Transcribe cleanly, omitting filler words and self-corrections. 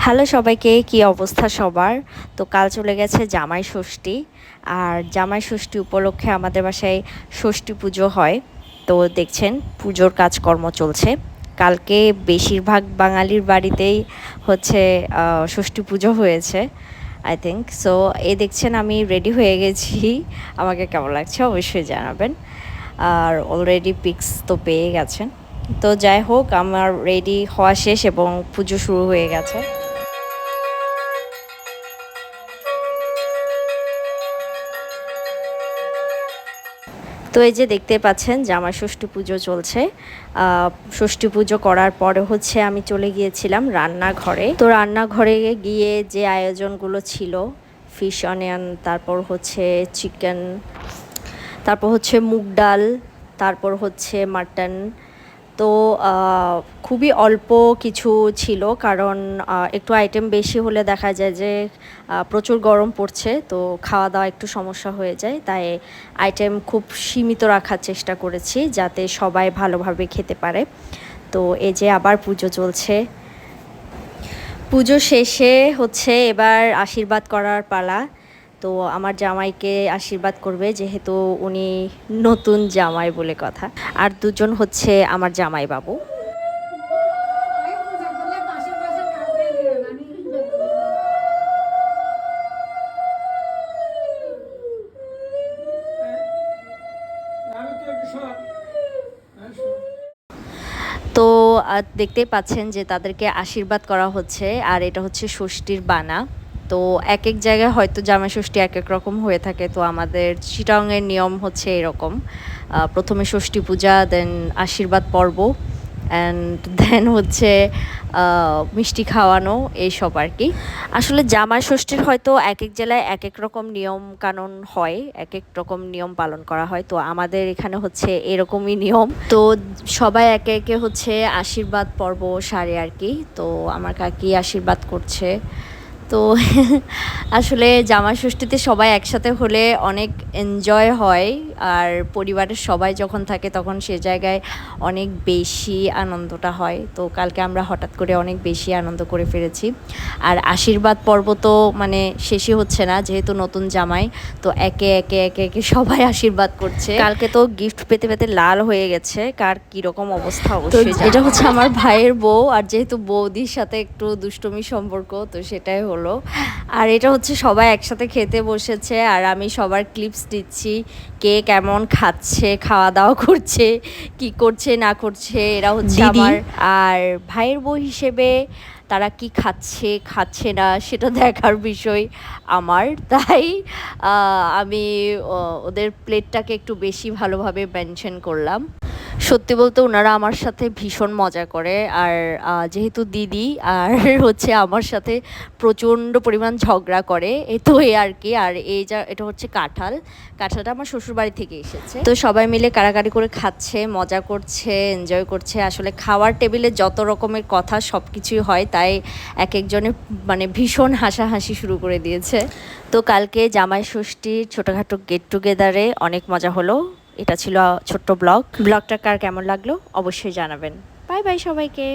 Hello সবাইকে, কি অবস্থা সবার? তো কাল চলে গেছে জামাই ষষ্ঠী। আর জামাই ষষ্ঠী উপলক্ষে আমাদের বাসায় ষষ্ঠী পুজো হয়। তো দেখছেন পুজোর কাজকর্ম চলছে। কালকে বেশিরভাগ বাঙালির বাড়িতেই হচ্ছে ষষ্ঠী পুজো হয়েছে, আই থিঙ্ক সো। দেখছেন আমি রেডি হয়ে গেছি। আমাকে কেমন লাগছে অবশ্যই জানাবেন। আর অলরেডি পিক্স তো পেয়ে গেছেন। তো যাই হোক, আমার রেডি হওয়া শেষ এবং পুজো শুরু হয়ে গেছে। তো এই যে দেখতে পাচ্ছেন জামাই ষষ্ঠী পুজো চলছে। ষষ্ঠী পুজো করার পরে হচ্ছে আমি চলে গিয়েছিলাম রান্নাঘরে। তো রান্নাঘরে গিয়ে যে আয়োজনগুলো ছিল, ফিশ অনিয়ন, তারপর হচ্ছে চিকেন, তারপর হচ্ছে মুগ ডাল, তারপর হচ্ছে মাটন। তো খুবই অল্প কিছু ছিল, কারণ একটু আইটেম বেশি হলে দেখা যায় যে প্রচুর গরম পড়ছে, তো খাওয়া দাওয়া একটু সমস্যা হয়ে যায়। তাই আইটেম খুব সীমিত রাখার চেষ্টা করেছি যাতে সবাই ভালোভাবে খেতে পারে। তো এই যে আবার পুজো চলছে। পুজো শেষে হচ্ছে এবার আশীর্বাদ করার পালা। তো আমার জামাইকে আশীর্বাদ করবে, যেহেতু উনি নতুন জামাই বলে কথা। আর দুজন হচ্ছে আমার জামাই বাবু। তো দেখতেই পাচ্ছেন যে তাদেরকে আশীর্বাদ করা হচ্ছে, আর এটা হচ্ছে ষষ্ঠীর বানা। তো এক এক জায়গায় হয়তো জামাই ষষ্ঠী এক এক রকম হয়ে থাকে, তো আমাদের চিটাংয়ের নিয়ম হচ্ছে এরকম। প্রথমে ষষ্ঠী পূজা, দেন আশীর্বাদ পর্ব, অ্যান্ড দেন হচ্ছে মিষ্টি খাওয়ানো, এইসব আর কি। আসলে জামাই ষষ্ঠীর হয়তো এক এক জেলায় এক এক রকম নিয়ম কানুন হয়, এক এক রকম নিয়ম পালন করা হয়। তো আমাদের এখানে হচ্ছে এরকমই নিয়ম। তো সবাই একে একে হচ্ছে আশীর্বাদ পর্ব সারে আর কি। তো আমার কাকি আশীর্বাদ করছে। তো আসলে জামাই ষষ্ঠীতে সবাই একসাথে হলে অনেক এনজয় হয়। আর পরিবারের সবাই যখন থাকে তখন সে জায়গায় অনেক বেশি আনন্দটা হয়। তো কালকে আমরা হঠাৎ করে অনেক বেশি আনন্দ করে ফেলেছি। আর আশীর্বাদ পর্ব তো মানে শেষই হচ্ছে না, যেহেতু নতুন জামাই। তো একে একে একে একে সবাই আশীর্বাদ করছে। কালকে তো গিফট পেতে পেতে লাল হয়ে গেছে, কার কীরকম অবস্থা অবশ্যই। এটা হচ্ছে আমার ভাইয়ের বউ, আর যেহেতু বৌদির সাথে একটু দুষ্টুমি সম্পর্ক, তো সেটাই হলো। আর এটা হচ্ছে সবাই একসাথে খেতে বসেছে, আর আমি সবার ক্লিপস দিচ্ছি, কে কেমন খাচ্ছে, খাওয়া দাওয়া করছে, কি করছে না করছে। এরা হচ্ছে আমার আর ভাইয়ের বউ হিসেবে তারা কি খাচ্ছে খাচ্ছে না সেটা দেখার বিষয় আমার। তাই আমি ওদের প্লেটটাকে একটু বেশি ভালোভাবে মেনশন করলাম। সত্যি বলতে ওনারা আমার সাথে ভীষণ মজা করে। আর যেহেতু দিদি আর হচ্ছে আমার সাথে প্রচণ্ড পরিমাণ ঝগড়া করে, তো এই আর কি। আর এটা হচ্ছে কাঁঠালটা আমার শ্বশুরবাড়ি থেকে এসেছে। তো সবাই মিলে কাড়াকাড়ি করে খাচ্ছে, মজা করছে, এনজয় করছে। আসলে খাওয়ার টেবিলে যত রকমের কথা সব কিছুই হয়, তাই এক একজনে মানে ভীষণ হাসাহাসি শুরু করে দিয়েছে। তো কালকে জামাই ষষ্ঠীর ছোটোখাটো গেট টুগেদারে অনেক মজা হলো। এটা ছিল ছোট্ট ব্লগটা কার কেমন লাগলো অবশ্যই জানাবেন। বাই বাই সবাইকে।